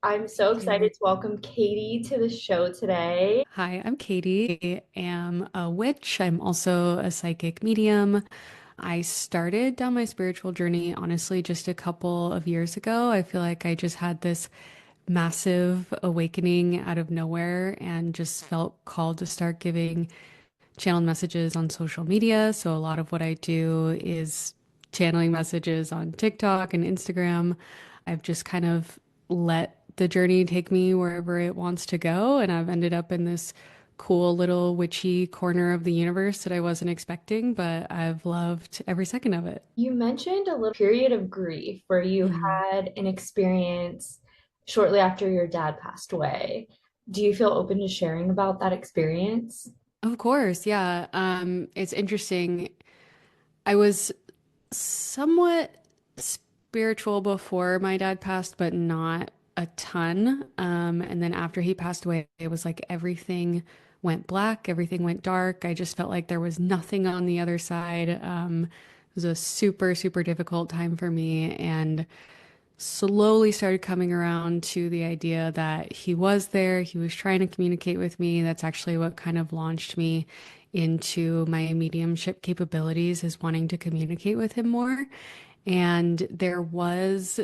I'm so Thank you. excited to welcome Katie to the show today. Hi, I'm Katie. I am a witch. I'm also a psychic medium. I started down my spiritual journey, honestly, just a couple of years ago. I feel like I just had this massive awakening out of nowhere and just felt called to start giving channeled messages on social media. So a lot of what I do is channeling messages on TikTok and Instagram. I've just kind of let the journey take me wherever it wants to go. And I've ended up in this cool little witchy corner of the universe that I wasn't expecting, but I've loved every second of it. You mentioned a little period of grief where you Mhm. had an experience shortly after your dad passed away. Do you feel open to sharing about that experience? Of course, yeah. It's interesting. I was somewhat spiritual before my dad passed, but not a ton. And then after he passed away, it was like everything went black, everything went dark. I just felt like there was nothing on the other side. It was a super, super difficult time for me, and slowly started coming around to the idea that he was there, he was trying to communicate with me. That's actually what kind of launched me into my mediumship capabilities, is wanting to communicate with him more. And there was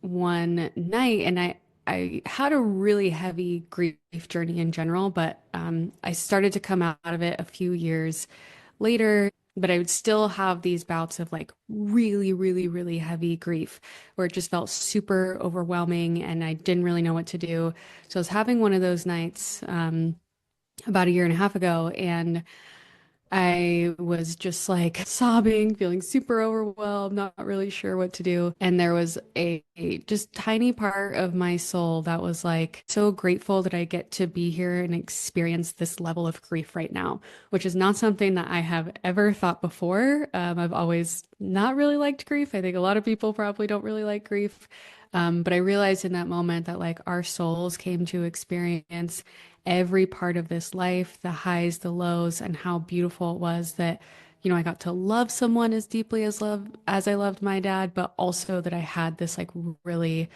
one night, and I had a really heavy grief journey in general, but I started to come out of it a few years later. But I would still have these bouts of like really, really, really heavy grief where it just felt super overwhelming and I didn't really know what to do. So I was having one of those nights about a year and a half ago, and I was just like sobbing, feeling super overwhelmed, not really sure what to do. And there was a just tiny part of my soul that was like so grateful that I get to be here and experience this level of grief right now, which is not something that I have ever thought before. I've always not really liked grief. I think a lot of people probably don't really like grief. But I realized in that moment that like our souls came to experience every part of this life, the highs, the lows, and how beautiful it was that, I got to love someone as deeply as I loved my dad, but also that I had this like really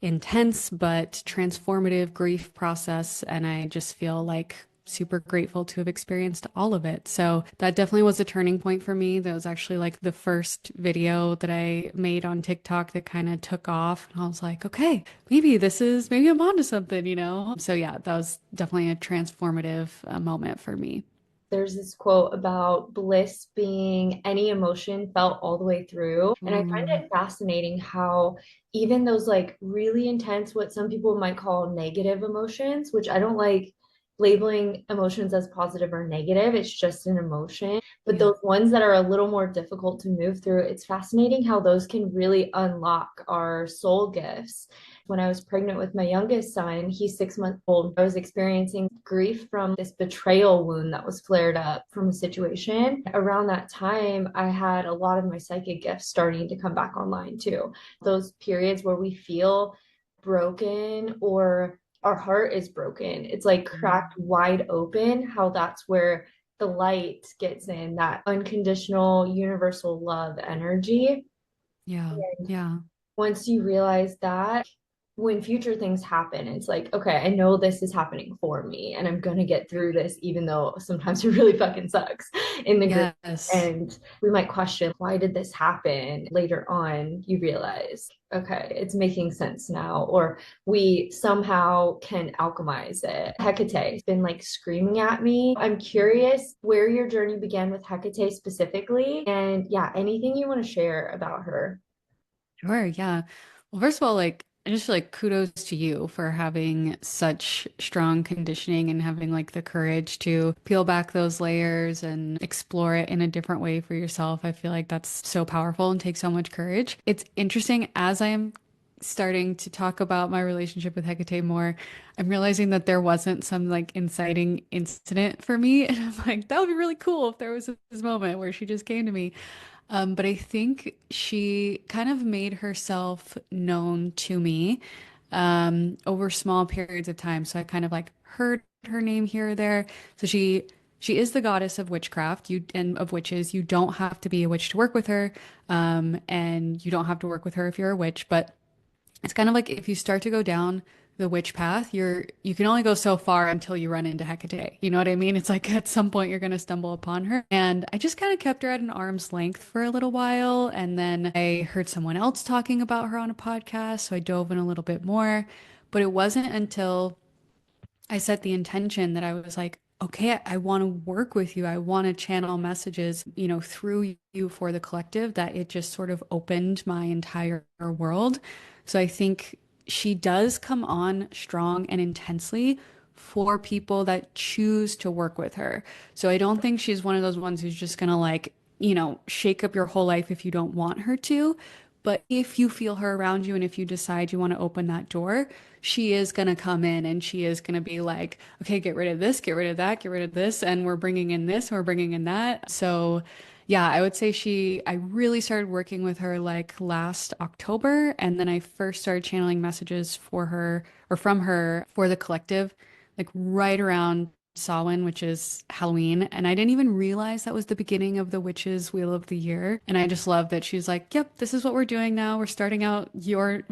intense but transformative grief process. And I just feel like super grateful to have experienced all of it. So that definitely was a turning point for me. That was actually like the first video that I made on TikTok that kind of took off. And I was like, okay, maybe I'm onto something. So yeah, that was definitely a transformative moment for me. There's this quote about bliss being any emotion felt all the way through. And I find Ooh, it fascinating how even those like really intense, what some people might call negative emotions, which I don't like labeling emotions as positive or negative, it's just an emotion. But yeah. those ones that are a little more difficult to move through, it's fascinating how those can really unlock our soul gifts. When I was pregnant with my youngest son, he's 6 months old. I was experiencing grief from this betrayal wound that was flared up from a situation. Around that time, I had a lot of my psychic gifts starting to come back online too. Those periods where we feel broken or our heart is broken, it's like cracked wide open, how that's where the light gets in, that unconditional universal love energy. Yeah. Yeah. Once you realize that, when future things happen, it's like, okay, I know this is happening for me and I'm gonna get through this, even though sometimes it really fucking sucks in the group. Yes. And we might question, why did this happen? Later on, you realize, okay, it's making sense now, or we somehow can alchemize it. Hecate has been like screaming at me. I'm curious where your journey began with Hecate specifically. And yeah, anything you want to share about her. Sure, yeah. Well, first of all, like I just feel like kudos to you for having such strong conditioning and having like the courage to peel back those layers and explore it in a different way for yourself. I feel like that's so powerful and takes so much courage. It's interesting as I am starting to talk about my relationship with Hecate more, I'm realizing that there wasn't some like inciting incident for me. And I'm like, that would be really cool if there was this moment where she just came to me. But I think she kind of made herself known to me over small periods of time. So I kind of like heard her name here or there. So she is the goddess of witchcraft, you and of witches. You don't have to be a witch to work with her, and you don't have to work with her if you're a witch. But It's kind of like if you start to go down the witch path, you can only go so far until you run into Hecate. You know what I mean? It's like at some point you're going to stumble upon her. And I just kind of kept her at an arm's length for a little while. And then I heard someone else talking about her on a podcast, so I dove in a little bit more. But it wasn't until I set the intention that I was like, okay, I want to work with you. I want to channel messages, through you for the collective, that it just sort of opened my entire world. So I think she does come on strong and intensely for people that choose to work with her. So I don't think she's one of those ones who's just gonna like, shake up your whole life if you don't want her to. But if you feel her around you and if you decide you want to open that door, she is going to come in and she is going to be like, okay, get rid of this, get rid of that, get rid of this. And we're bringing in this, and we're bringing in that. So, yeah, I would say I really started working with her like last October. And then I first started channeling messages for her or from her for the collective, like right around Samhain, which is Halloween, and I didn't even realize that was the beginning of the Witch's Wheel of the Year. And I just love that she's like, "Yep, this is what we're doing now. We're starting out your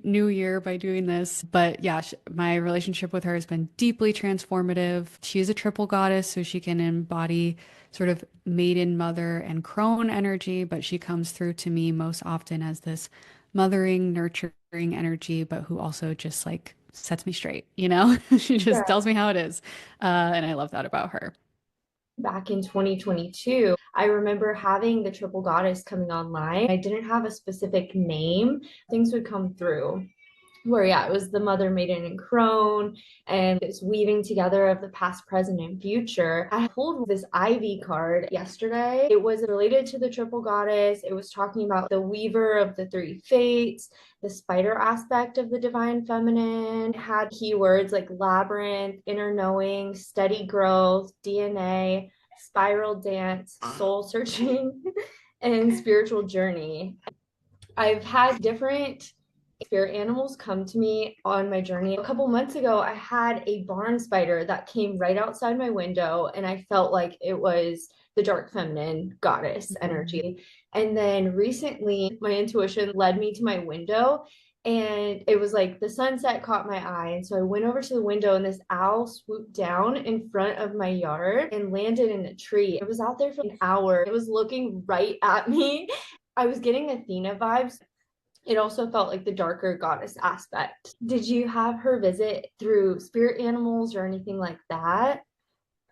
New Year by doing this." But yeah, my relationship with her has been deeply transformative. She is a triple goddess, so she can embody sort of maiden, mother, and crone energy, but she comes through to me most often as this mothering, nurturing energy, but who also just like sets me straight. She just tells me how it is. And I love that about her. Back in 2022, I remember having the triple goddess coming online. I didn't have a specific name. Things would come through where, yeah, it was the mother, maiden, and crone, and it's weaving together of the past, present, and future. I pulled this Ivy card yesterday. It was related to the triple goddess. It was talking about the weaver of the three fates, the spider aspect of the divine feminine. It had keywords like labyrinth, inner knowing, steady growth, DNA, spiral dance, soul searching, and spiritual journey. I've had different spirit animals come to me on my journey. A couple months ago, I had a barn spider that came right outside my window, and I felt like it was the dark feminine goddess energy. And then recently, my intuition led me to my window, and it was like the sunset caught my eye. And so I went over to the window, and this owl swooped down in front of my yard and landed in a tree. It was out there for an hour. It was looking right at me. I was getting Athena vibes. It also felt like the darker goddess aspect. Did you have her visit through spirit animals or anything like that?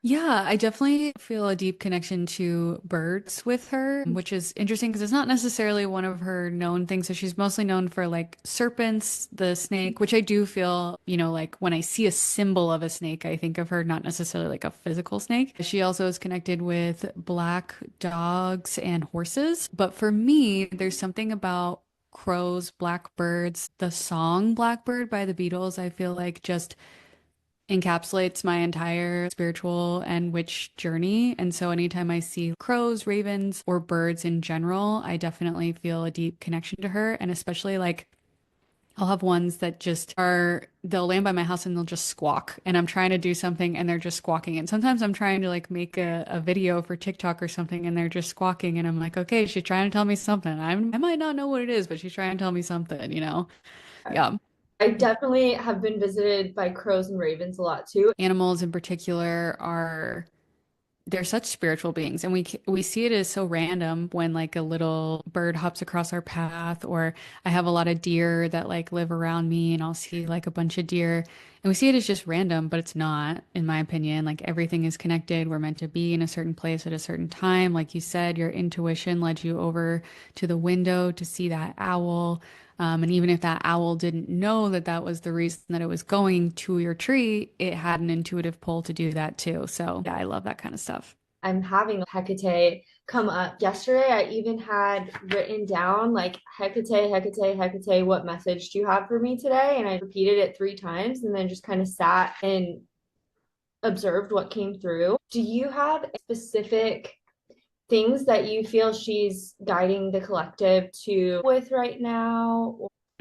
Yeah, I definitely feel a deep connection to birds with her, which is interesting because it's not necessarily one of her known things. So she's mostly known for like serpents, the snake, which I do feel, like when I see a symbol of a snake, I think of her, not necessarily like a physical snake. She also is connected with black dogs and horses. But for me, there's something about crows, blackbirds, the song Blackbird by the Beatles, I feel like just encapsulates my entire spiritual and witch journey. And so anytime I see crows, ravens, or birds in general, I definitely feel a deep connection to her. And especially like I'll have ones that they'll land by my house and they'll just squawk. And I'm trying to do something and they're just squawking. And sometimes I'm trying to like make a video for TikTok or something and they're just squawking. And I'm like, okay, she's trying to tell me something. I might not know what it is, but she's trying to tell me something. Yeah. I definitely have been visited by crows and ravens a lot too. Animals in particular they're such spiritual beings, and we see it as so random when like a little bird hops across our path, or I have a lot of deer that like live around me and I'll see like a bunch of deer, and we see it as just random, but it's not, in my opinion. Like everything is connected. We're meant to be in a certain place at a certain time. Like you said, your intuition led you over to the window to see that owl. And even if that owl didn't know that that was the reason that it was going to your tree, it had an intuitive pull to do that too. So yeah, I love that kind of stuff. I'm having Hecate come up. Yesterday, I even had written down like Hecate, Hecate, Hecate, what message do you have for me today? And I repeated it 3 times and then just kind of sat and observed what came through. Do you have specific things that you feel she's guiding the collective to with right now?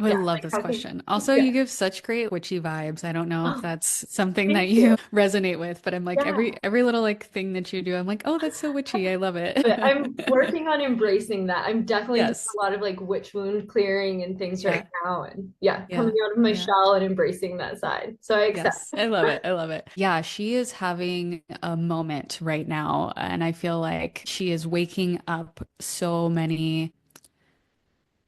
I Yeah, love like this how can question. Also, yeah. you give such great witchy vibes. I don't know if Oh, that's something thank that you. you resonate with, but I'm like Yeah. every little like thing that you do, I'm like, oh, that's so witchy. I love But it. I'm working on embracing that. I'm definitely doing Yes. a lot of like witch wound clearing and things right Yeah. now. And yeah, coming Yeah. out of my Yeah. shell and embracing that side. So I accept. Yes, I love it. I love it. Yeah, she is having a moment right now, and I feel like she is waking up so many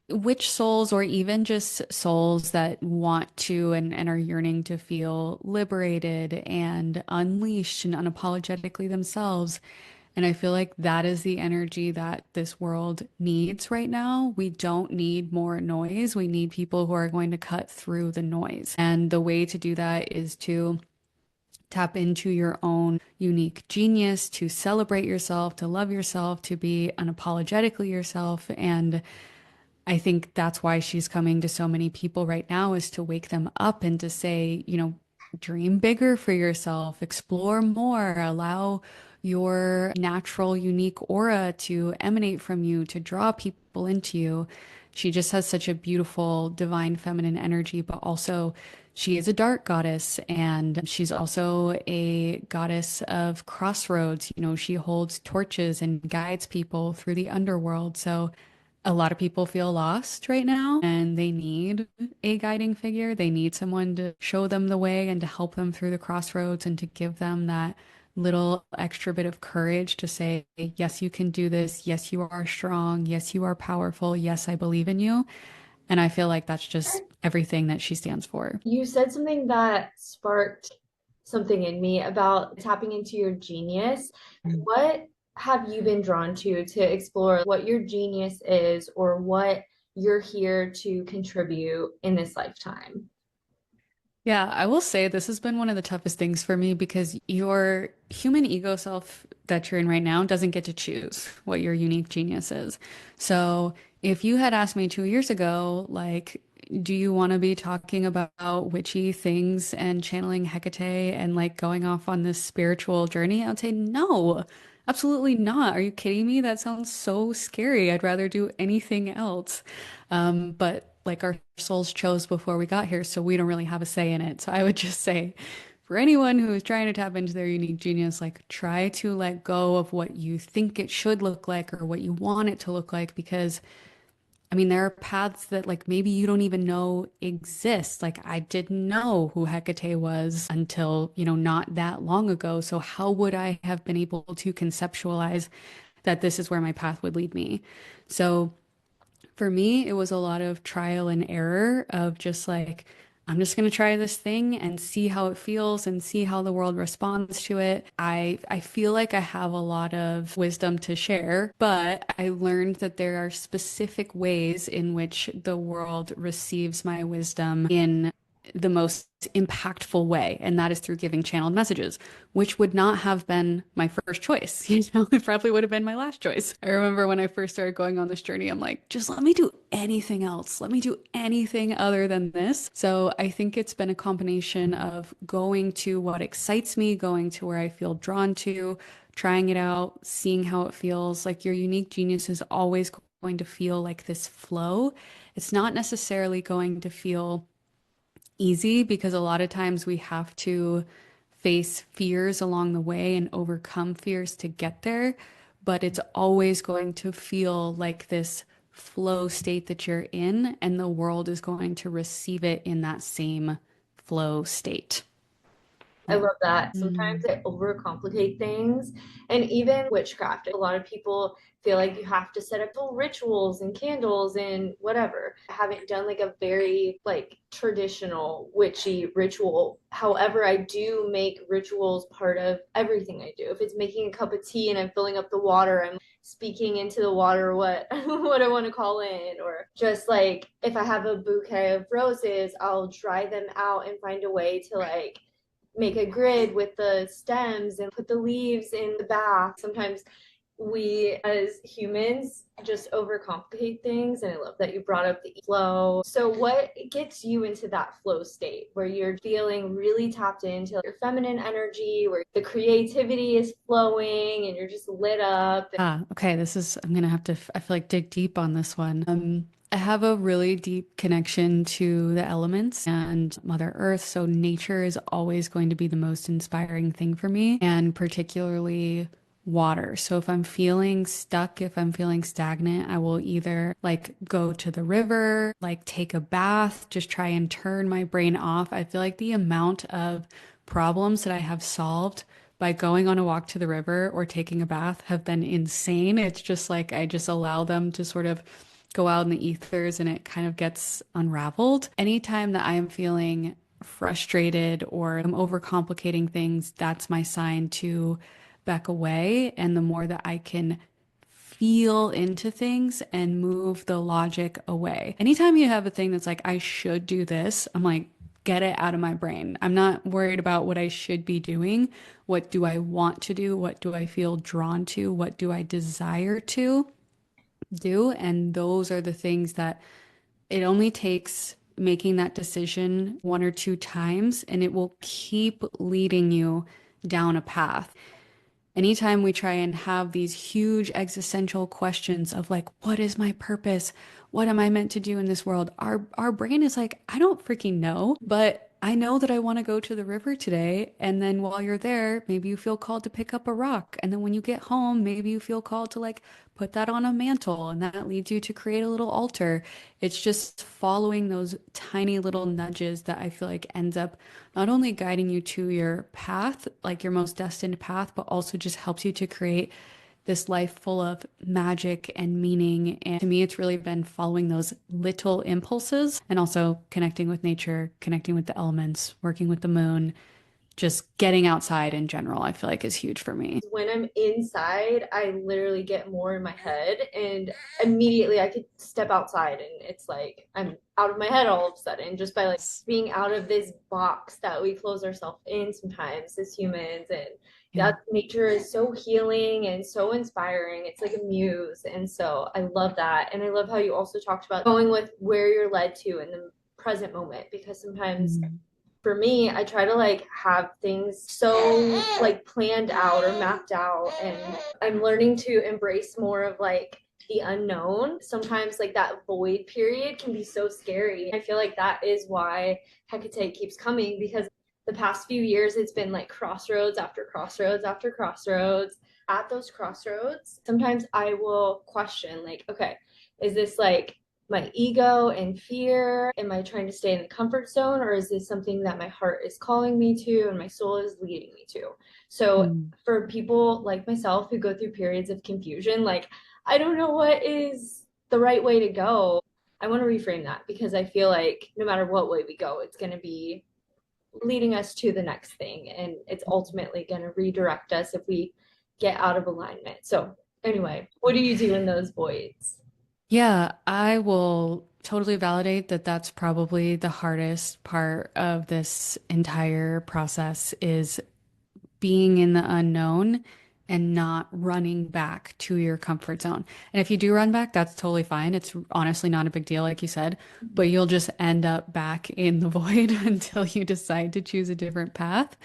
witch souls, or even just souls that want to and are yearning to feel liberated and unleashed and unapologetically themselves. And I feel like that is the energy that this world needs right now. We don't need more noise. We need people who are going to cut through the noise. And the way to do that is to tap into your own unique genius, to celebrate yourself, to love yourself, to be unapologetically yourself. And I think that's why she's coming to so many people right now, is to wake them up and to say, dream bigger for yourself, explore more, allow your natural, unique aura to emanate from you, to draw people into you. She just has such a beautiful, divine feminine energy, but also she is a dark goddess, and she's also a goddess of crossroads. She holds torches and guides people through the underworld. So a lot of people feel lost right now and they need a guiding figure. They need someone to show them the way and to help them through the crossroads and to give them that little extra bit of courage to say, yes, you can do this. Yes, you are strong. Yes, you are powerful. Yes, I believe in you. And I feel like that's just everything that she stands for. You said something that sparked something in me about tapping into your genius. What have you been drawn to explore what your genius is or what you're here to contribute in this lifetime? Yeah, I will say this has been one of the toughest things for me because your human ego self that you're in right now doesn't get to choose what your unique genius is. So if you had asked me 2 years ago, like, do you want to be talking about witchy things and channeling Hecate and like going off on this spiritual journey? I would say no, absolutely not. Are you kidding me? That sounds so scary. I'd rather do anything else. But like our souls chose before we got here, so we don't really have a say in it. So I would just say, for anyone who is trying to tap into their unique genius, like try to let go of what you think it should look like or what you want it to look like, because I mean, there are paths that like maybe you don't even know exist. Like I didn't know who Hecate was until, not that long ago. So how would I have been able to conceptualize that this is where my path would lead me? So for me, it was a lot of trial and error of just like, I'm just going to try this thing and see how it feels and see how the world responds to it. I feel like I have a lot of wisdom to share, but I learned that there are specific ways in which the world receives my wisdom in the most impactful way, and that is through giving channeled messages, which would not have been my first choice. It probably would have been my last choice. I remember when I first started going on this journey, I'm like, just let me do anything else. Let me do anything other than this. So I think it's been a combination of going to what excites me, going to where I feel drawn to, trying it out, seeing how it feels. Like your unique genius is always going to feel like this flow. It's not necessarily going to feel easy because a lot of times we have to face fears along the way and overcome fears to get there. But it's always going to feel like this flow state that you're in, and the world is going to receive it in that same flow state. I Yeah. love that. Mm. Sometimes I overcomplicate things. And even witchcraft, a lot of people feel like you have to set up full rituals and candles and whatever. I haven't done like a very like traditional witchy ritual. However, I do make rituals part of everything I do. If it's making a cup of tea and I'm filling up the water, I'm speaking into the water what what I want to call in, or just like if I have a bouquet of roses, I'll dry them out and find a way to like make a grid with the stems and put the leaves in the bath. Sometimes we as humans just overcomplicate things, and I love that you brought up the flow. So what gets you into that flow state where you're feeling really tapped into your feminine energy, where the creativity is flowing and you're just lit up? Okay. I'm gonna have to, I feel like dig deep on this one. I have a really deep connection to the elements and Mother Earth. So nature is always going to be the most inspiring thing for me, and particularly water. So if I'm feeling stuck, if I'm feeling stagnant, I will either like go to the river, like take a bath, just try and turn my brain off. I feel like the amount of problems that I have solved by going on a walk to the river or taking a bath have been insane. It's just like I just allow them to sort of go out in the ethers and it kind of gets unraveled. Anytime that I am feeling frustrated or I'm overcomplicating things, that's my sign to back away. And the more that I can feel into things and move the logic away. Anytime you have a thing that's like, I should do this, I'm like, get it out of my brain. I'm not worried about what I should be doing. What do I want to do? What do I feel drawn to? What do I desire to do? And those are the things that it only takes making that decision one or two times, and it will keep leading you down a path. Anytime we try and have these huge existential questions of like, what is my purpose? What am I meant to do in this world? Our brain is like, I don't freaking know, but I know that I want to go to the river today. And then while you're there, maybe you feel called to pick up a rock. And then when you get home, maybe you feel called to like put that on a mantle, and that leads you to create a little altar. It's just following those tiny little nudges that I feel like ends up not only guiding you to your path, like your most destined path, but also just helps you to create this life full of magic and meaning. And to me, it's really been following those little impulses and also connecting with nature, connecting with the elements, working with the moon, just getting outside in general, I feel like is huge for me. When I'm inside, I literally get more in my head, and immediately I could step outside and it's like I'm out of my head all of a sudden, just by like being out of this box that we close ourselves in sometimes as humans. And Yeah. yeah, nature is so healing and so inspiring. It's like a muse. And so I love that. And I love how you also talked about going with where you're led to in the present moment, because sometimes Mm. for me, I try to like have things so like planned out or mapped out, and I'm learning to embrace more of like the unknown. Sometimes like that void period can be so scary. I feel like that is why Hecate keeps coming, because the past few years it's been like crossroads after crossroads after crossroads. At those crossroads, sometimes I will question like, okay, is this like my ego and fear? Am I trying to stay in the comfort zone, or is this something that my heart is calling me to and my soul is leading me to? So, Mm. for people like myself who go through periods of confusion, like, I don't know what is the right way to go, I want to reframe that, because I feel like no matter what way we go, it's going to be leading us to the next thing. And it's ultimately going to redirect us if we get out of alignment. So, anyway, what do you do in those voids? Yeah, I will totally validate that that's probably the hardest part of this entire process is being in the unknown and not running back to your comfort zone. And if you do run back, that's totally fine. It's honestly not a big deal, like you said, but you'll just end up back in the void until you decide to choose a different path.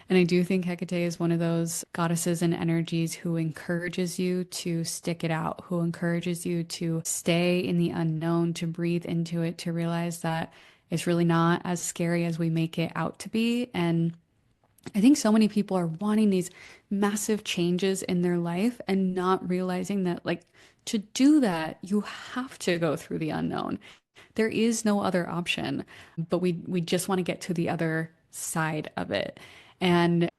And I do think Hecate is one of those goddesses and energies who encourages you to stick it out, who encourages you to stay in the unknown, to breathe into it, to realize that it's really not as scary as we make it out to be. And I think so many people are wanting these massive changes in their life and not realizing that, like, to do that, you have to go through the unknown. There is no other option, but we just want to get to the other side of it. And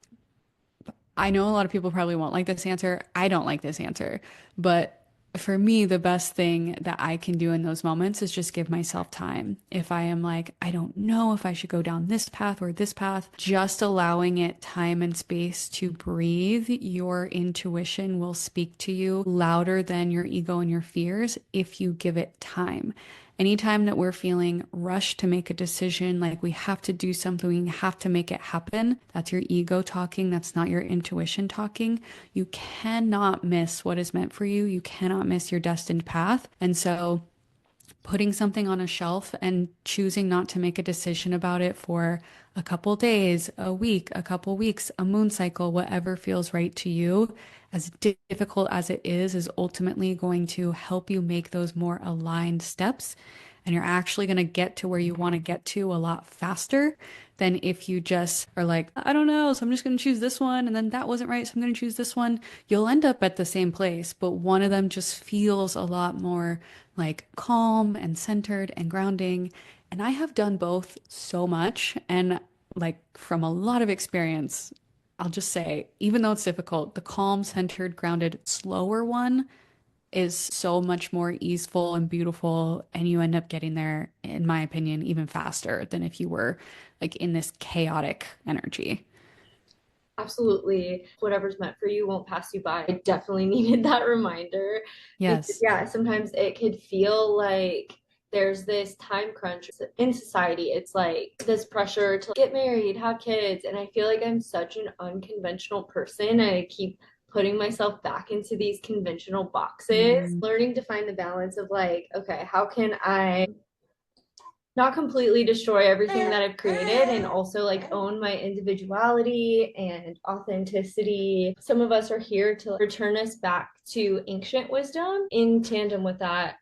I know a lot of people probably won't like this answer. I don't like this answer. But for me, the best thing that I can do in those moments is just give myself time. If I am like, I don't know if I should go down this path or this path, just allowing it time and space to breathe, your intuition will speak to you louder than your ego and your fears if you give it time. Anytime that we're feeling rushed to make a decision, like we have to do something, we have to make it happen, that's your ego talking. That's not your intuition talking. You cannot miss what is meant for you. You cannot miss your destined path. And so putting something on a shelf and choosing not to make a decision about it for a couple days, a week, a couple weeks, a moon cycle, whatever feels right to you, as difficult as it is ultimately going to help you make those more aligned steps. And you're actually going to get to where you want to get to a lot faster than if you just are like, I don't know, so I'm just going to choose this one. And then that wasn't right, so I'm going to choose this one. You'll end up at the same place, but one of them just feels a lot more like calm and centered and grounding. And I have done both so much. And like from a lot of experience, I'll just say, even though it's difficult, the calm, centered, grounded, slower one is so much more easeful and beautiful. And you end up getting there, in my opinion, even faster than if you were like in this chaotic energy. Absolutely. Whatever's meant for you won't pass you by. I definitely needed that reminder because, Yes. yeah, sometimes it could feel like there's this time crunch in society. It's like this pressure to get married, have kids. And I feel like I'm such an unconventional person. I keep putting myself back into these conventional boxes, Mm, learning to find the balance of like, okay, how can I not completely destroy everything that I've created and also like own my individuality and authenticity. Some of us are here to return us back to ancient wisdom in tandem with that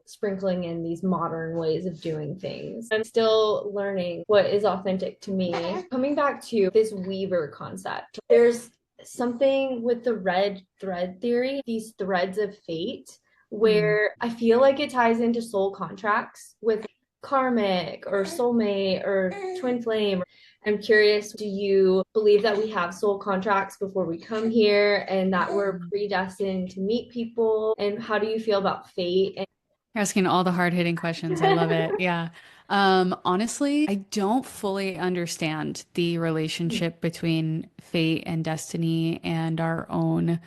sprinkling in these modern ways of doing things. I'm still learning what is authentic to me. Coming back to this weaver concept, there's something with the red thread theory, these threads of fate, mm. where I feel like it ties into soul contracts with karmic or soulmate or twin flame. I'm curious, do you believe that we have soul contracts before we come here and that we're predestined to meet people? And how do you feel about fate? And You're asking all the hard-hitting questions. I love it. Yeah. Honestly, I don't fully understand the relationship between fate and destiny and our own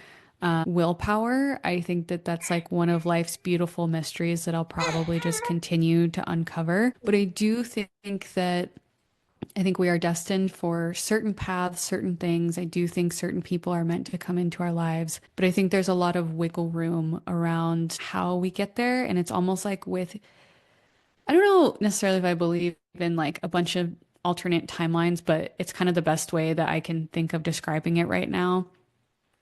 willpower. I think that that's like one of life's beautiful mysteries that I'll probably just continue to uncover. But I do think that I think we are destined for certain paths, certain things. I do think certain people are meant to come into our lives, but I think there's a lot of wiggle room around how we get there. And it's almost like with, I don't know necessarily if I believe in like a bunch of alternate timelines, but it's kind of the best way that I can think of describing it right now.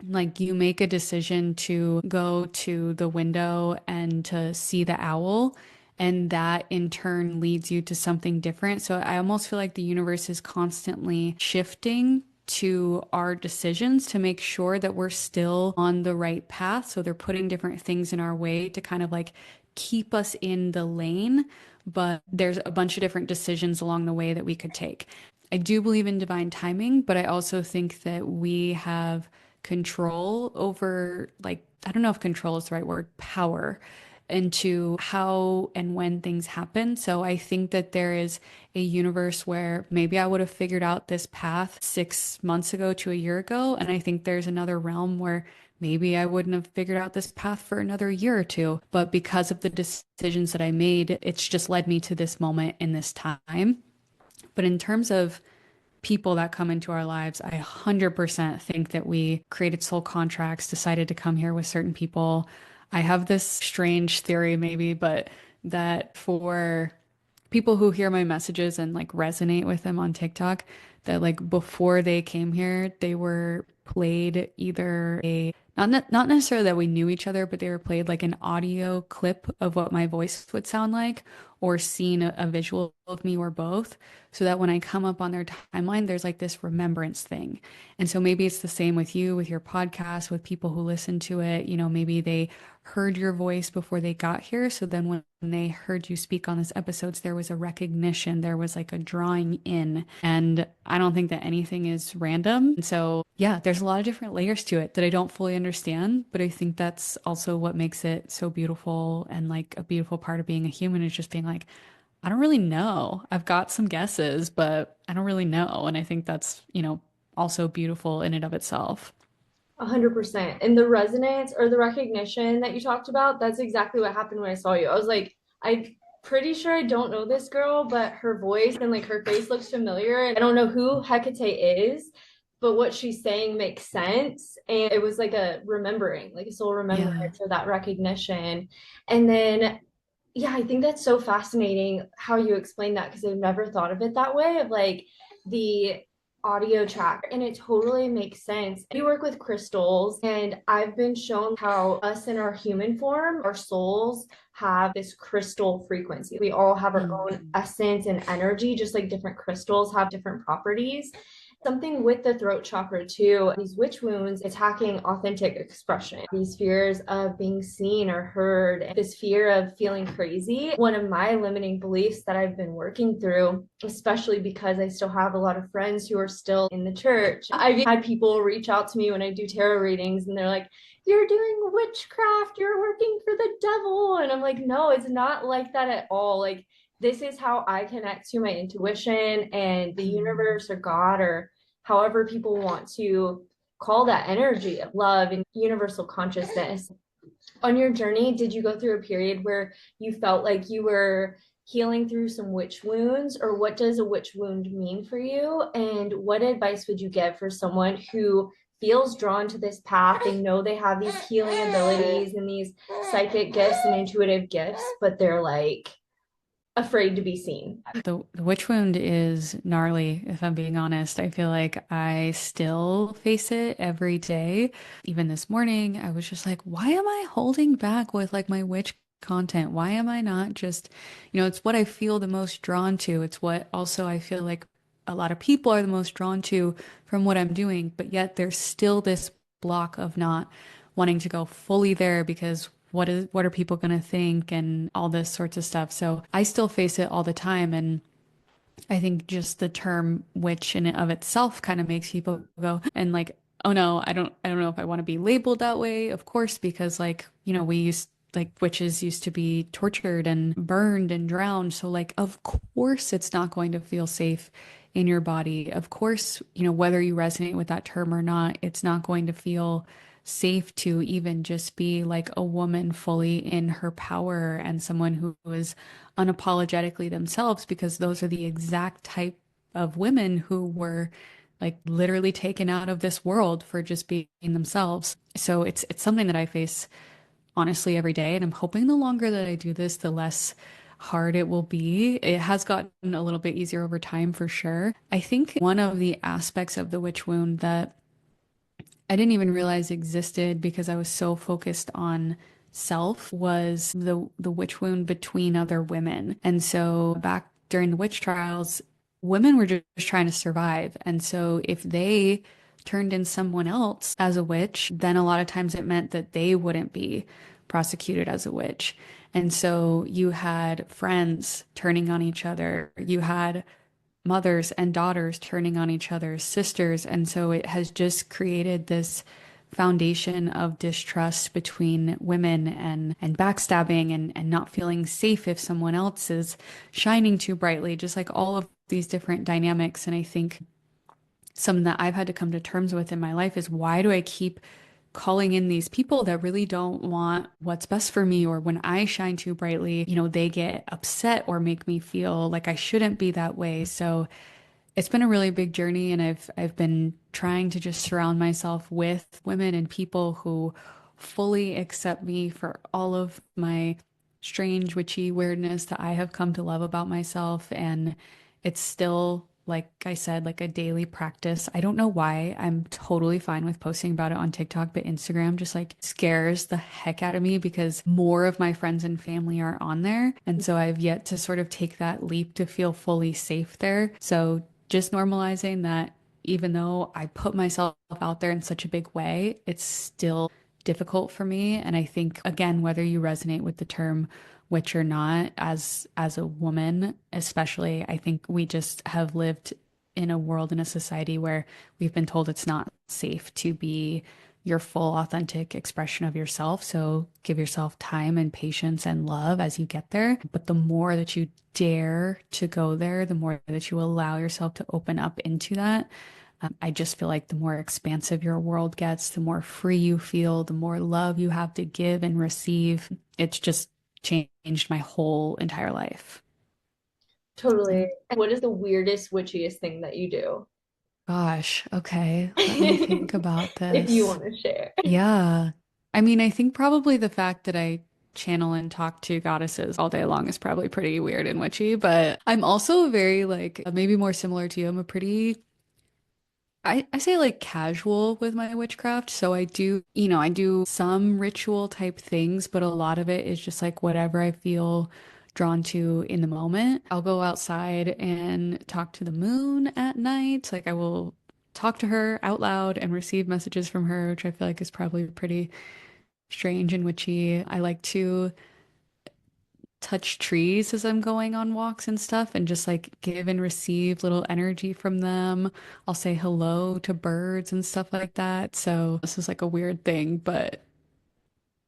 Like you make a decision to go to the window and to see the owl, and that in turn leads you to something different. So I almost feel like the universe is constantly shifting to our decisions to make sure that we're still on the right path. So they're putting different things in our way to kind of like keep us in the lane, but there's a bunch of different decisions along the way that we could take. I do believe in divine timing, but I also think that we have control over, like, I don't know if control is the right word, power into how and when things happen. So I think that there is a universe where maybe I would have figured out this path 6 months ago to a year ago. And I think there's another realm where maybe I wouldn't have figured out this path for another year or two. But because of the decisions that I made, it's just led me to this moment in this time. But in terms of people that come into our lives, I 100% think that we created soul contracts, decided to come here with certain people. I have this strange theory, maybe, but that for people who hear my messages and like resonate with them on TikTok, that like before they came here, they were played either a not necessarily that we knew each other, but they were played like an audio clip of what my voice would sound like, or seen a visual of me, or both, so that when I come up on their timeline, there's like this remembrance thing. And so maybe it's the same with you, with your podcast, with people who listen to it. You know, maybe they heard your voice before they got here. So then when they heard you speak on this episodes, there was a recognition, there was like a drawing in. And I don't think that anything is random. And so, yeah, there's a lot of different layers to it that I don't fully understand, but I think that's also what makes it so beautiful. And like a beautiful part of being a human is just being like, I don't really know. I've got some guesses, but I don't really know. And I think that's, also beautiful in and of itself. 100%. And the resonance or the recognition that you talked about, that's exactly what happened when I saw you. I was like, I'm pretty sure I don't know this girl, but her voice and like her face looks familiar. And I don't know who Hecate is, but what she's saying makes sense. And it was like a remembering, like a soul Yeah. remembrance or that recognition. And then Yeah, I think that's so fascinating how you explain that because I've never thought of it that way of like the audio track, and it totally makes sense. You work with crystals, and I've been shown how us in our human form, our souls have this crystal frequency. We all have our own Mm. essence and energy, just like different crystals have different properties. Something with the throat chakra too, these witch wounds attacking authentic expression, these fears of being seen or heard, this fear of feeling crazy. One of my limiting beliefs that I've been working through, especially because I still have a lot of friends who are still in the church. I've had people reach out to me when I do tarot readings and they're like, "You're doing witchcraft, you're working for the devil." And I'm like, no, it's not like that at all. Like, this is how I connect to my intuition and the Mm. universe or God or however people want to call that energy of love and universal consciousness. On your journey, did you go through a period where you felt like you were healing through some witch wounds, or what does a witch wound mean for you? And what advice would you give for someone who feels drawn to this path? They know they have these healing abilities and these psychic gifts and intuitive gifts, but they're like afraid to be seen. The witch wound is gnarly, if I'm being honest. I feel like I still face it every day. Even this morning, I was just like, why am I holding back with like my witch content? Why am I not just, it's what I feel the most drawn to. It's what also I feel like a lot of people are the most drawn to from what I'm doing, but yet there's still this block of not wanting to go fully there because what are people going to think and all this sorts of stuff. So I still face it all the time. And I think just the term witch in and of itself kind of makes people go and like, oh no, I don't know if I want to be labeled that way, of course, because like, we used like witches used to be tortured and burned and drowned. So like, of course it's not going to feel safe in your body. Of course, whether you resonate with that term or not, it's not going to feel safe to even just be like a woman fully in her power and someone who is unapologetically themselves, because those are the exact type of women who were like literally taken out of this world for just being themselves. So it's something that I face honestly every day, and I'm hoping the longer that I do this, the less hard it will be. It has gotten a little bit easier over time for sure. I think one of the aspects of the witch wound that I didn't even realize existed because I was so focused on self was the witch wound between other women. And so back during the witch trials, women were just trying to survive. And so if they turned in someone else as a witch, then a lot of times it meant that they wouldn't be prosecuted as a witch. And so you had friends turning on each other. You had mothers and daughters turning on each other, sisters. And so it has just created this foundation of distrust between women and backstabbing and not feeling safe if someone else is shining too brightly, just like all of these different dynamics. And I think something that I've had to come to terms with in my life is, why do I keep calling in these people that really don't want what's best for me? Or when I shine too brightly, they get upset or make me feel like I shouldn't be that way. So it's been a really big journey, and I've been trying to just surround myself with women and people who fully accept me for all of my strange witchy weirdness that I have come to love about myself. And it's still, like I said, like a daily practice. I don't know why. I'm totally fine with posting about it on TikTok, but Instagram just like scares the heck out of me because more of my friends and family are on there. And so I've yet to sort of take that leap to feel fully safe there. So just normalizing that even though I put myself out there in such a big way, it's still difficult for me. And I think, again, whether you resonate with the term witch or not, as a woman, especially, I think we just have lived in a world, in a society where we've been told it's not safe to be your full authentic expression of yourself. So give yourself time and patience and love as you get there. But the more that you dare to go there, the more that you allow yourself to open up into that, I just feel like the more expansive your world gets, the more free you feel, the more love you have to give and receive. It's just changed my whole entire life. Totally. Yeah. What is the weirdest, witchiest thing that you do? Gosh, okay. Let me think about If you this. want to share. Yeah. I mean, I think probably the fact that I channel and talk to goddesses all day long is probably pretty weird and witchy, but I'm also very like maybe more similar to you. I'm a pretty I say like casual with my witchcraft. So I do, I do some ritual type things, but a lot of it is just like whatever I feel drawn to in the moment. I'll go outside and talk to the moon at night. Like I will talk to her out loud and receive messages from her, which I feel like is probably pretty strange and witchy. I like to touch trees as I'm going on walks and stuff and just like give and receive little energy from them. I'll say hello to birds and stuff like that. So this is like a weird thing, but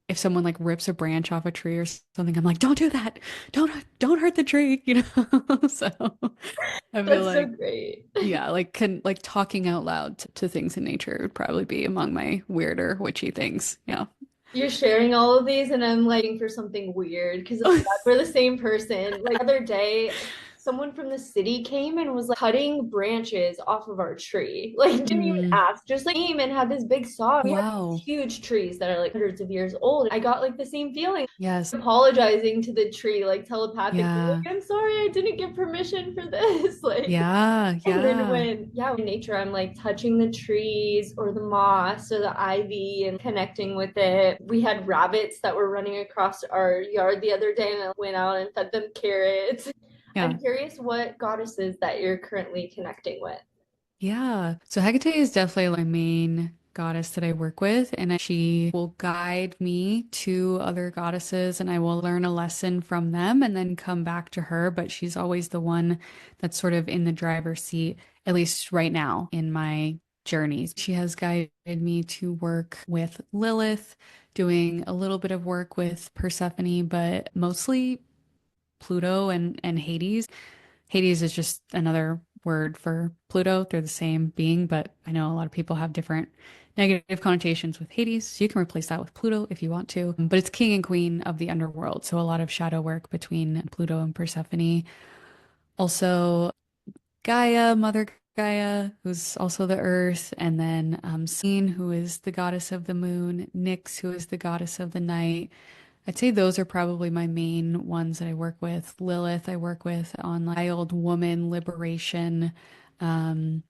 if someone like rips a branch off a tree or something, I'm like, don't do that. Don't hurt the tree, So I feel That's so like great. yeah, like can like talking out loud to things in nature would probably be among my weirder witchy things. Yeah. You're sharing all of these, and I'm like for something weird because we're the same person. Like the other day, someone from the city came and was like cutting branches off of our tree. Like didn't even Mm. ask, just like came and had this big saw. We have these Wow. huge trees that are like hundreds of years old. I got like the same feeling. Yes. Apologizing to the tree, like telepathically, Yeah. like, I'm sorry, I didn't get permission for this. Like Yeah. and then Yeah. when, yeah, in nature, I'm like touching the trees or the moss or the ivy and connecting with it. We had rabbits that were running across our yard the other day, and I went out and fed them carrots. Yeah. I'm curious what goddesses that you're currently connecting with. Yeah. So Hecate is definitely my main goddess that I work with, and she will guide me to other goddesses, and I will learn a lesson from them and then come back to her. But she's always the one that's sort of in the driver's seat, at least right now in my journeys. She has guided me to work with Lilith, doing a little bit of work with Persephone, but mostly Pluto and Hades. Hades is just another word for Pluto. They're the same being, but I know a lot of people have different negative connotations with Hades. So you can replace that with Pluto if you want to. But it's king and queen of the underworld. So a lot of shadow work between Pluto and Persephone. Also, Gaia, Mother Gaia, who's also the earth. And then Selene, who is the goddess of the moon. Nyx, who is the goddess of the night. I'd say those are probably my main ones that I work with. Lilith, I work with on like child woman liberation. Um,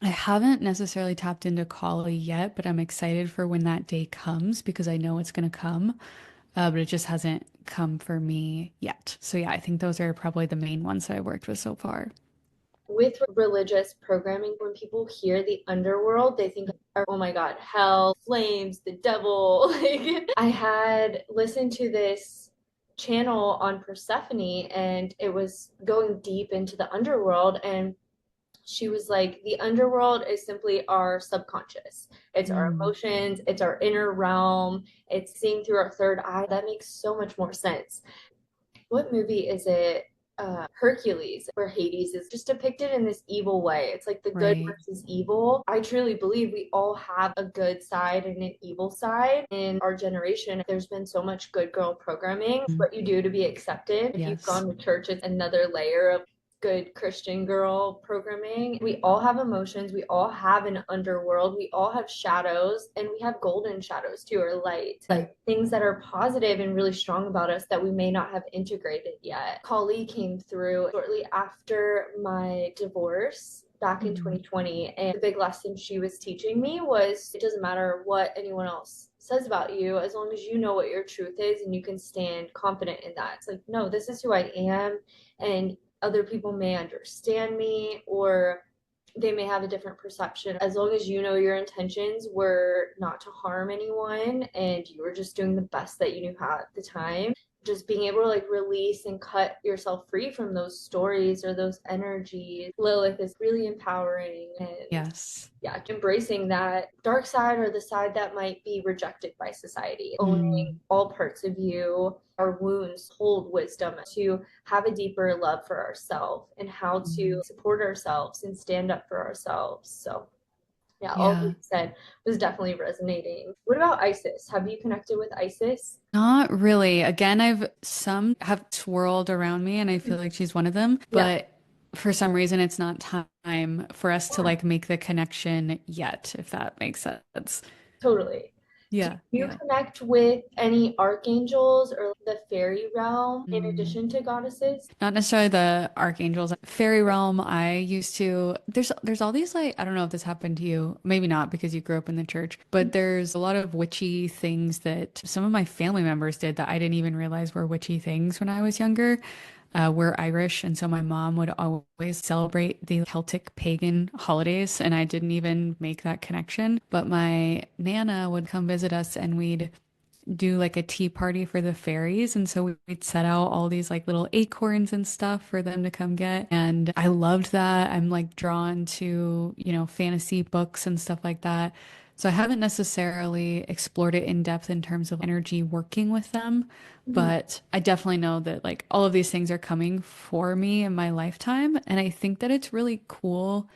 I haven't necessarily tapped into Kali yet, but I'm excited for when that day comes because I know it's going to come. But it just hasn't come for me yet. So yeah, I think those are probably the main ones that I worked with so far. With religious programming, when people hear the underworld, they think, oh my God, hell, flames, the devil. Like, I had listened to this channel on Persephone, and it was going deep into the underworld. And she was like, the underworld is simply our subconscious. It's our Mm, emotions, it's our inner realm, it's seeing through our third eye. That makes so much more sense. What movie is it? Hercules, where Hades is just depicted in this evil way. It's like the good right. versus evil. I truly believe we all have a good side and an evil side in our generation. There's been so much good girl programming. It's Mm, what you do to be accepted. If you've yes. gone to church, it's another layer of good Christian girl programming. We all have emotions. We all have an underworld. We all have shadows, and we have golden shadows too, or light. Like things that are positive and really strong about us that we may not have integrated yet. Kali came through shortly after my divorce back in Mm, 2020. And the big lesson she was teaching me was it doesn't matter what anyone else says about you as long as you know what your truth is and you can stand confident in that. It's like, no, this is who I am. And other people may understand me or they may have a different perception. As long as you know your intentions were not to harm anyone and you were just doing the best that you knew how at the time, just being able to like release and cut yourself free from those stories or those energies. Lilith is really empowering and yes. yeah, embracing that dark side or the side that might be rejected by society, owning Mm, all parts of you. Our wounds hold wisdom to have a deeper love for ourselves and how to mm, support ourselves and stand up for ourselves. So, yeah, all that yeah. you said was definitely resonating. What about Isis? Have you connected with Isis? Not really. Again, I've some have swirled around me and I feel like she's one of them, Yeah, but for some reason it's not time for us to yeah, like make the connection yet, if that makes sense. totally. Yeah, You yeah. connect with any archangels or the fairy realm in Mm. addition to goddesses? Not necessarily the archangels. Fairy realm, I used to there's all these like I don't know if this happened to you. Maybe not because you grew up in the church, but there's a lot of witchy things that some of my family members did that I didn't even realize were witchy things when I was younger. We're Irish, and so my mom would always celebrate the Celtic pagan holidays, and I didn't even make that connection. But my Nana would come visit us, and we'd do like a tea party for the fairies. And so we'd set out all these like little acorns and stuff for them to come get. And I loved that. I'm like drawn to, fantasy books and stuff like that. So I haven't necessarily explored it in depth in terms of energy working with them, Mhm. but I definitely know that like all of these things are coming for me in my lifetime. And I think that it's really cool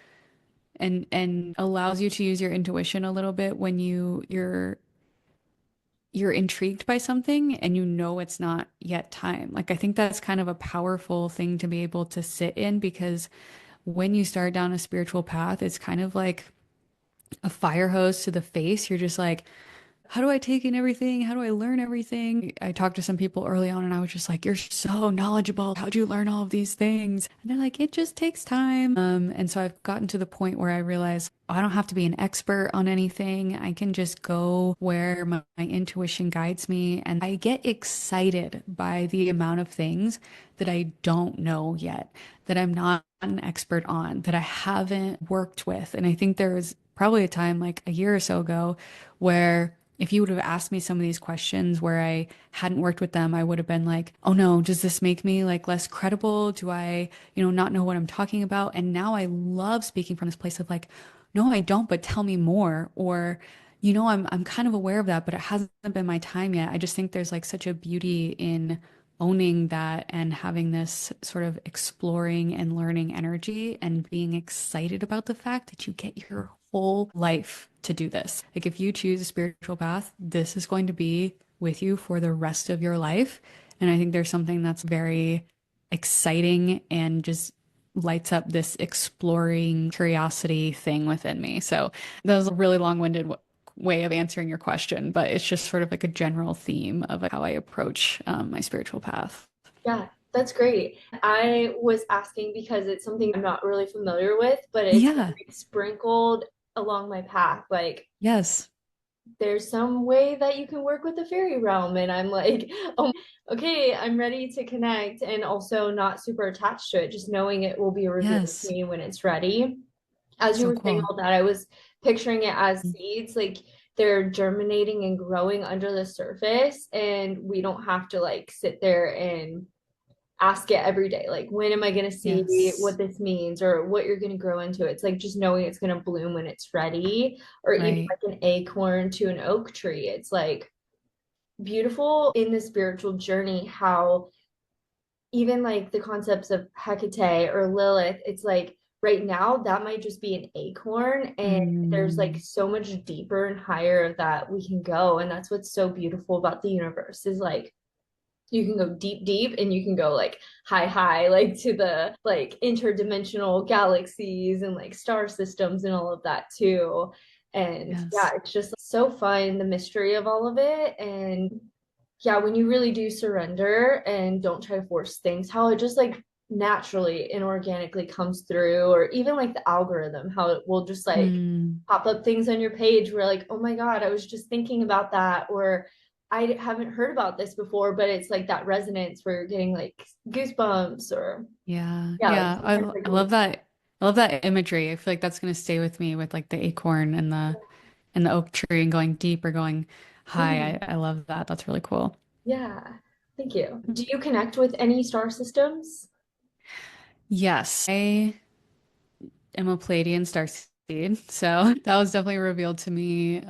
and allows you to use your intuition a little bit when you're intrigued by something and you know it's not yet time. Like, I think that's kind of a powerful thing to be able to sit in because when you start down a spiritual path, it's kind of like a fire hose to the face. You're just like, how do I take in everything? How do I learn everything? I talked to some people early on and I was just like, you're so knowledgeable. How'd you learn all of these things? And they're like, it just takes time. And so I've gotten to the point where I realize I don't have to be an expert on anything. I can just go where my intuition guides me. And I get excited by the amount of things that I don't know yet, that I'm not an expert on, that I haven't worked with. And I think there was probably a time like a year or so ago where if you would have asked me some of these questions where I hadn't worked with them, I would have been like, oh no, does this make me like less credible? Do I, not know what I'm talking about? And now I love speaking from this place of like, no, I don't, but tell me more. Or, I'm kind of aware of that, but it hasn't been my time yet. I just think there's like such a beauty in owning that and having this sort of exploring and learning energy and being excited about the fact that you get your whole life to do this. Like if you choose a spiritual path, this is going to be with you for the rest of your life. And I think there's something that's very exciting and just lights up this exploring curiosity thing within me. So that was a really long-winded way of answering your question, but it's just sort of like a general theme of how I approach my spiritual path. Yeah, that's great. I was asking because it's something I'm not really familiar with, but it's Yeah. like sprinkled along my path. Like Yes. there's some way that you can work with the fairy realm. And I'm like, oh, okay, I'm ready to connect and also not super attached to it, just knowing it will be revealed to Yes. me when it's ready. As you So were saying cool. all that, I was picturing it as seeds, like they're germinating and growing under the surface, and we don't have to like sit there and ask it every day, like when am I going to see what Yes. this means or what you're going to grow into. It's like just knowing it's going to bloom when it's ready, or even Right. like an acorn to an oak tree. It's like beautiful in the spiritual journey how even like the concepts of Hecate or Lilith, it's like right now that might just be an acorn, and there's like Mm, so much deeper and higher that we can go. And that's what's so beautiful about the universe is like you can go deep deep and you can go like high high, like to the like interdimensional galaxies and like star systems and all of that too. And yeah, yes. it's just so fun, the mystery of all of it. And yeah, when you really do surrender and don't try to force things, how it just like naturally and organically comes through, or even like the algorithm, how it will just like Mm, pop up things on your page where like, oh my God, I was just thinking about that, or I haven't heard about this before, but it's like that resonance where you're getting like goosebumps, or yeah. yeah, like Yeah. sometimes like I love that. I love that imagery. I feel like that's going to stay with me with like the acorn and the oak tree and going deep or going high. mhm. I love that. That's really cool. Yeah, thank you. Do you connect with any star systems? Yes. I am a Pleiadian starseed. So that was definitely revealed to me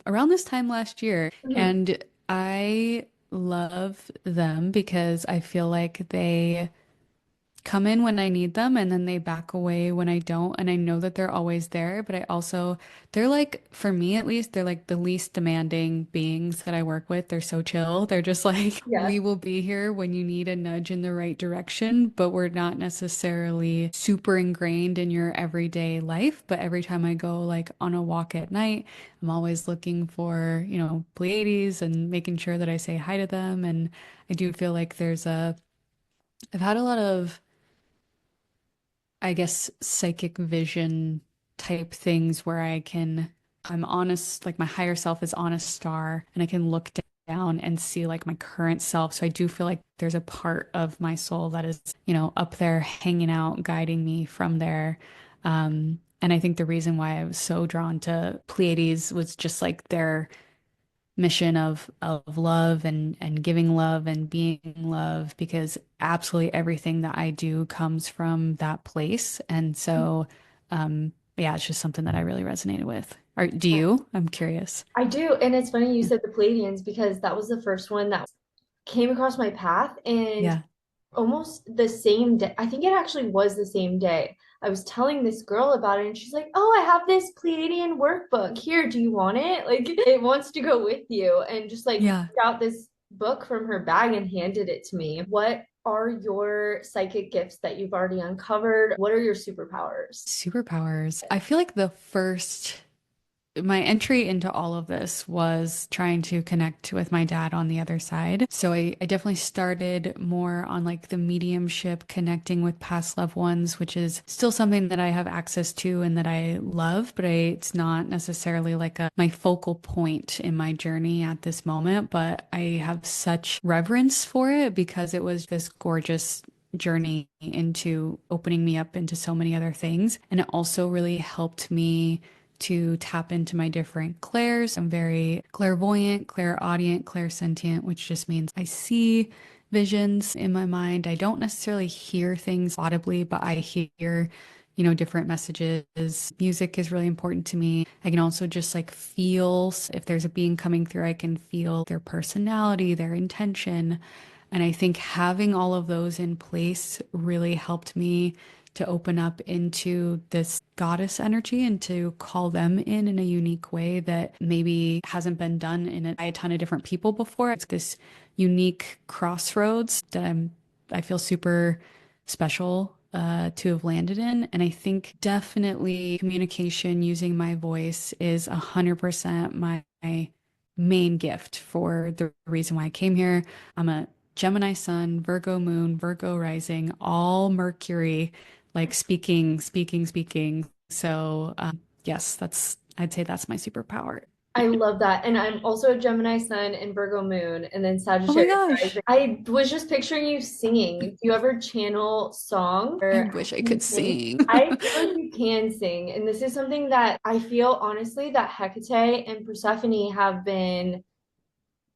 around this time last year. Mhm. And I love them because I feel like they come in when I need them and then they back away when I don't. And I know that they're always there, but I also, they're like, for me at least, they're like the least demanding beings that I work with. They're so chill. They're just like, Yeah. we will be here when you need a nudge in the right direction, but we're not necessarily super ingrained in your everyday life. But every time I go like on a walk at night, I'm always looking for, Pleiades and making sure that I say hi to them. And I do feel like I've had a lot of, I guess, psychic vision type things where I'm honest, like my higher self is on a star and I can look down and see like my current self. So I do feel like there's a part of my soul that is, up there hanging out, guiding me from there. And I think the reason why I was so drawn to Pleiades was just like their mission of love and giving love and being love because absolutely everything that I do comes from that place. And so yeah, it's just something that I really resonated with. Do you? I'm curious. I do. And it's funny you Yeah. said the Palladians because that was the first one that came across my path. And Yeah. almost the same day, I think it actually was the same day. I was telling this girl about it, and she's like, "Oh, I have this Pleiadian workbook. Here, do you want it? Like, it wants to go with you." And just like Yeah. got this book from her bag and handed it to me. What are your psychic gifts that you've already uncovered? What are your superpowers? Superpowers. I feel like my entry into all of this was trying to connect with my dad on the other side. So I definitely started more on like the mediumship, connecting with past loved ones, which is still something that I have access to and that I love, but it's not necessarily like my focal point in my journey at this moment. But I have such reverence for it because it was this gorgeous journey into opening me up into so many other things. And it also really helped me to tap into my different clairs. I'm very clairvoyant, clairaudient, clairsentient, which just means I see visions in my mind. I don't necessarily hear things audibly, but I hear, different messages. Music is really important to me. I can also just like feel if there's a being coming through, I can feel their personality, their intention. And I think having all of those in place really helped me to open up into this goddess energy and to call them in a unique way that maybe hasn't been done by a ton of different people before. It's this unique crossroads that I feel super special to have landed in. And I think definitely communication using my voice is 100% my main gift for the reason why I came here. I'm a Gemini sun, Virgo moon, Virgo rising, all Mercury, like speaking. So, yes, I'd say that's my superpower. I love that. And I'm also a Gemini sun and Virgo moon and then Oh my Sagittarius gosh. rising. I was just picturing you singing. Do you ever channel song I or wish I can you could sing? sing. I feel like you can sing. And this is something that I feel honestly that Hecate and Persephone have been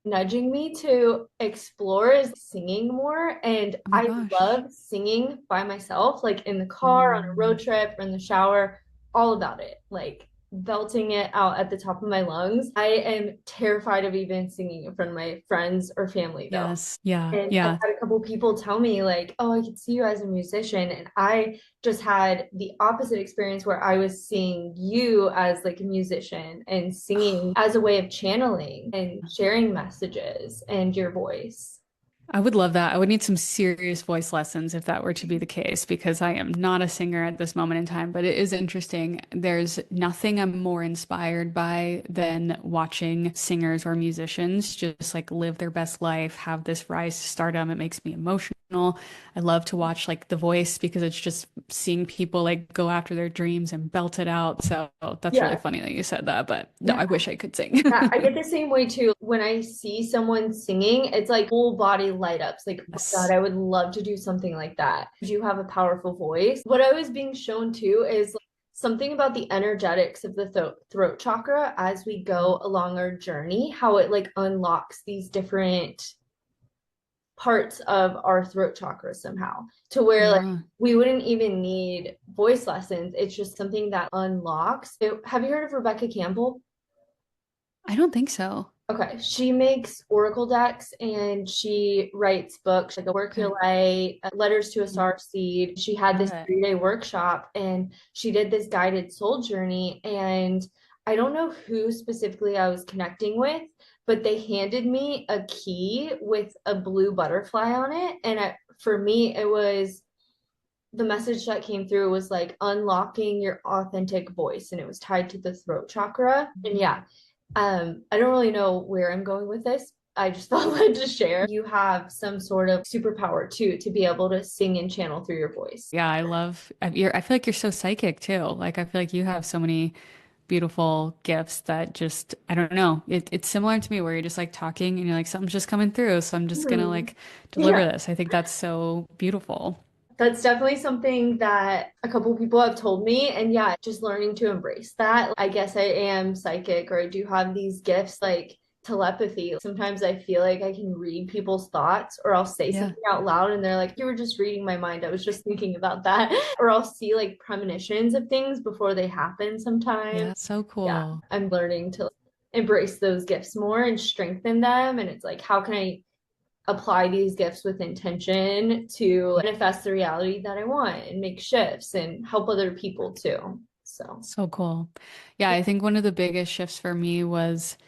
nudging me to explore is singing more. And Oh my I gosh. love singing by myself, like in the car, on a Mm, road trip, or in the shower, all about it. Like belting it out at the top of my lungs. I am terrified of even singing in front of my friends or family though. yes. Yeah. And I've Yeah. had a couple people tell me, like, oh, I could see you as a musician. And I just had the opposite experience where I was seeing you as like a musician and singing as a way of channeling and sharing messages and your voice. I would love that. I would need some serious voice lessons if that were to be the case, because I am not a singer at this moment in time. But it is interesting. There's nothing I'm more inspired by than watching singers or musicians just like live their best life, have this rise to stardom. It makes me emotional. I love to watch like The Voice because it's just seeing people like go after their dreams and belt it out. So that's really Yeah. funny that you said that. But no, Yeah. I wish I could sing. Yeah, I get the same way too. When I see someone singing, it's like full body light ups. Like, oh my God, Yes. I would love to do something like that. You have a powerful voice. What I was being shown too is like, something about the energetics of the throat chakra as we go along our journey, how it like unlocks these different parts of our throat chakra somehow to where like Yeah. we wouldn't even need voice lessons. It's just something that unlocks. Have you heard of Rebecca Campbell? I don't think so. Okay, she makes oracle decks and she writes books like a Work Your Okay. Light, Letters to a Mm, Star Seed. She had love this it. 3-day workshop and she did this guided soul journey. And I don't know who specifically I was connecting with, but they handed me a key with a blue butterfly on it. And for me, it was the message that came through was like unlocking your authentic voice, and it was tied to the throat chakra. And yeah, I don't really know where I'm going with this. I just felt led to share. You have some sort of superpower too to be able to sing and channel through your voice. Yeah, I love I feel like you're so psychic too. Like I feel like you have so many beautiful gifts that just I don't know. It's similar to me where you're just like talking and you're like something's just coming through, so I'm just gonna Mhm. like deliver Yeah, this. I think that's so beautiful. that's definitely something that a couple people have told me. And yeah, just learning to embrace that. I guess I am psychic or I do have these gifts like telepathy. Sometimes I feel like I can read people's thoughts or I'll say Yeah. something out loud and they're like, you were just reading my mind. I was just thinking about that. Or I'll see like premonitions of things before they happen sometimes. Yeah, so Yeah, cool. I'm learning to embrace those gifts more and strengthen them. And it's like, how can I apply these gifts with intention to manifest the reality that I want and make shifts and help other people too. So, So cool. Yeah, I think one of the biggest shifts for me was,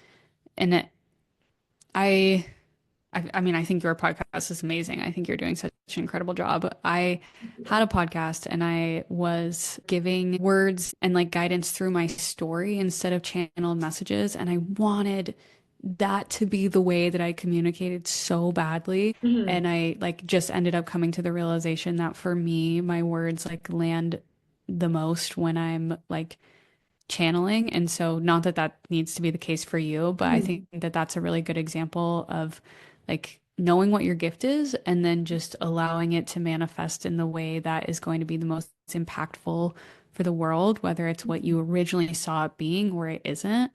and I, I mean, I think your podcast is amazing. I think you're doing such an incredible job. I had a podcast and I was giving words and like guidance through my story instead of channeled messages. And I wanted that to be the way that I communicated so badly. mhm. And I like just ended up coming to the realization that for me, my words like land the most when I'm like channeling. And so, not that that needs to be the case for you, but I think Mhm. that that's a really good example of like knowing what your gift is and then just allowing it to manifest in the way that is going to be the most impactful for the world, whether it's what you originally saw it being or it isn't.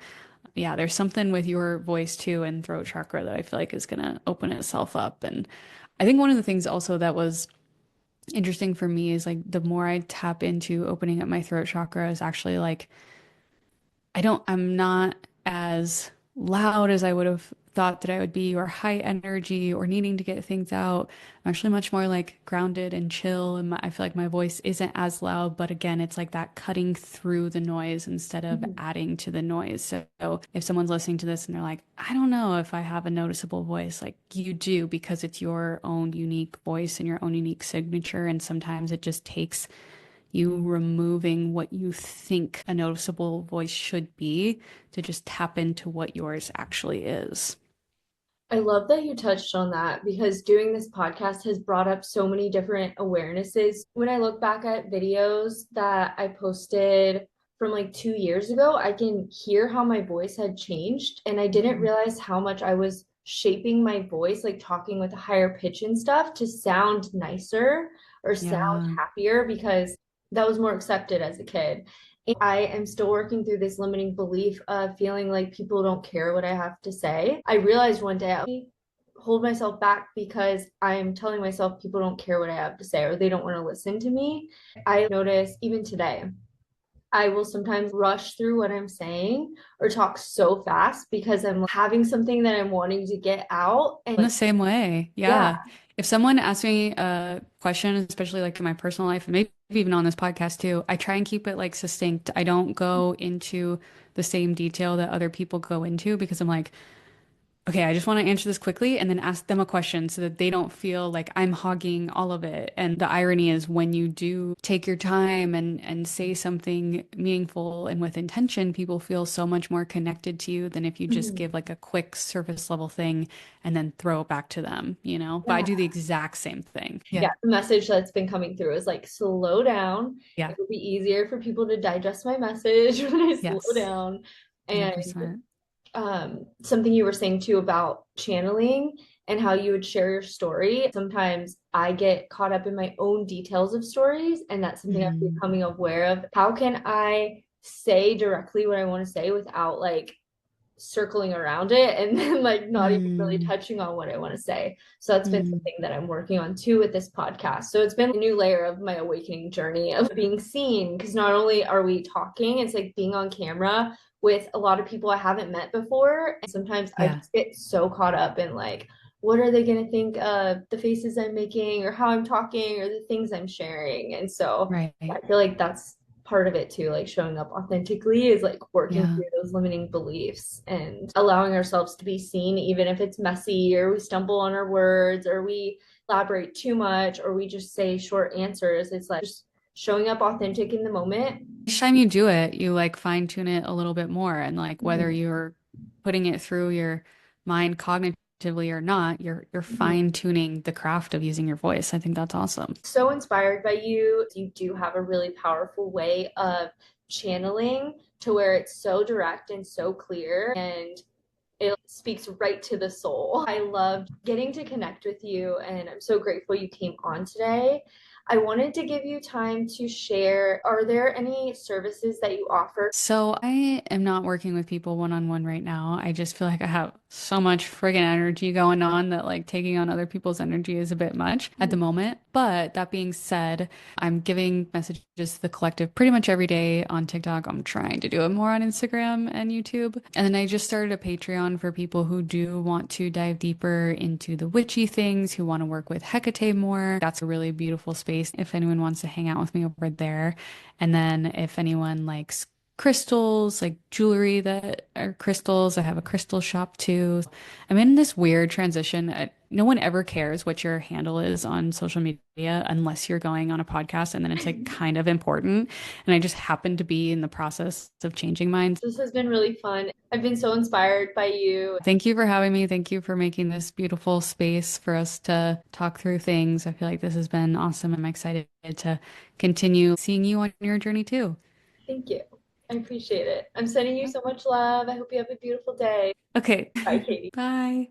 Yeah, there's something with your voice too and throat chakra that I feel like is going to open itself up. And I think one of the things also that was interesting for me is like the more I tap into opening up my throat chakra is actually like I'm not as loud as I would have thought that I would be, or high energy, or needing to get things out. I'm actually much more like grounded and chill. And I feel like my voice isn't as loud, but again, it's like that cutting through the noise instead of Mhm. adding to the noise. So if someone's listening to this and they're like, I don't know if I have a noticeable voice, like you do because it's your own unique voice and your own unique signature. And sometimes it just takes you removing what you think a noticeable voice should be to just tap into what yours actually is. I love that you touched on that because doing this podcast has brought up so many different awarenesses. When I look back at videos that I posted from like 2 years ago, I can hear how my voice had changed. And I didn't Mhm. realize how much I was shaping my voice, like talking with a higher pitch and stuff to sound nicer or sound Yeah. happier because that was more accepted as a kid. I am still working through this limiting belief of feeling like people don't care what I have to say. I realized one day I hold myself back because I'm telling myself people don't care what I have to say or they don't want to listen to me. I notice even today, I will sometimes rush through what I'm saying or talk so fast because I'm having something that I'm wanting to get out. And I'm like, the same way. yeah. Yeah. If someone asks me a question, especially like in my personal life, and maybe even on this podcast too, I try and keep it like succinct. I don't go into the same detail that other people go into because I'm like, okay, I just want to answer this quickly and then ask them a question so that they don't feel like I'm hogging all of it. And the irony is when you do take your time and say something meaningful and with intention, people feel so much more connected to you than if you just Mhm. give like a quick surface level thing and then throw it back to them, you know? But I Yeah. do the exact same thing. Yeah, Yeah. the message that's been coming through is like slow down. Yeah. It would be easier for people to digest my message when I slow Yes. down. And 100%. something you were saying too about channeling and how you would share your story. Sometimes I get caught up in my own details of stories, and that's something I'm Mhm. becoming aware of. How can I say directly what I want to say without like circling around it and then like not even really Mm, touching on what I want to say. So that's been mm, something that I'm working on too with this podcast. So it's been a new layer of my awakening journey of being seen, because not only are we talking, it's like being on camera with a lot of people I haven't met before. And sometimes I yeah, just get so caught up in like, what are they going to think of the faces I'm making or how I'm talking or the things I'm sharing? And so right. I feel like that's part of it too, like showing up authentically is like working Yeah. through those limiting beliefs and allowing ourselves to be seen, even if it's messy or we stumble on our words or we elaborate too much or we just say short answers. It's like just showing up authentic in the moment. Each time you do it, you like fine tune it a little bit more. And like whether Mhm. you're putting it through your mind cognitively or not, you're Mhm. fine tuning the craft of using your voice. I think that's awesome. So inspired by you. You do have a really powerful way of channeling to where it's so direct and so clear, and it speaks right to the soul. I loved getting to connect with you, and I'm so grateful you came on today. I wanted to give you time to share. Are there any services that you offer? So I am not working with people one-on-one right now. I just feel like I have so much friggin' energy going on that like taking on other people's energy is a bit much at the moment. But that being said, I'm giving messages to the collective pretty much every day on TikTok. I'm trying to do it more on Instagram and YouTube. And then I just started a Patreon for people who do want to dive deeper into the witchy things, who want to work with Hecate more. That's a really beautiful space if anyone wants to hang out with me over there. And then if anyone likes crystals, like jewelry that are crystals. I have a crystal shop too. I'm in this weird transition. No one ever cares what your handle is on social media unless you're going on a podcast, and then it's like kind of important. And I just happen to be in the process of changing mine. This has been really fun. I've been so inspired by you. Thank you for having me. Thank you for making this beautiful space for us to talk through things. I feel like this has been awesome. I'm excited to continue seeing you on your journey too. Thank you. I appreciate it. I'm sending you so much love. I hope you have a beautiful day. Okay. Bye, Katie. Bye.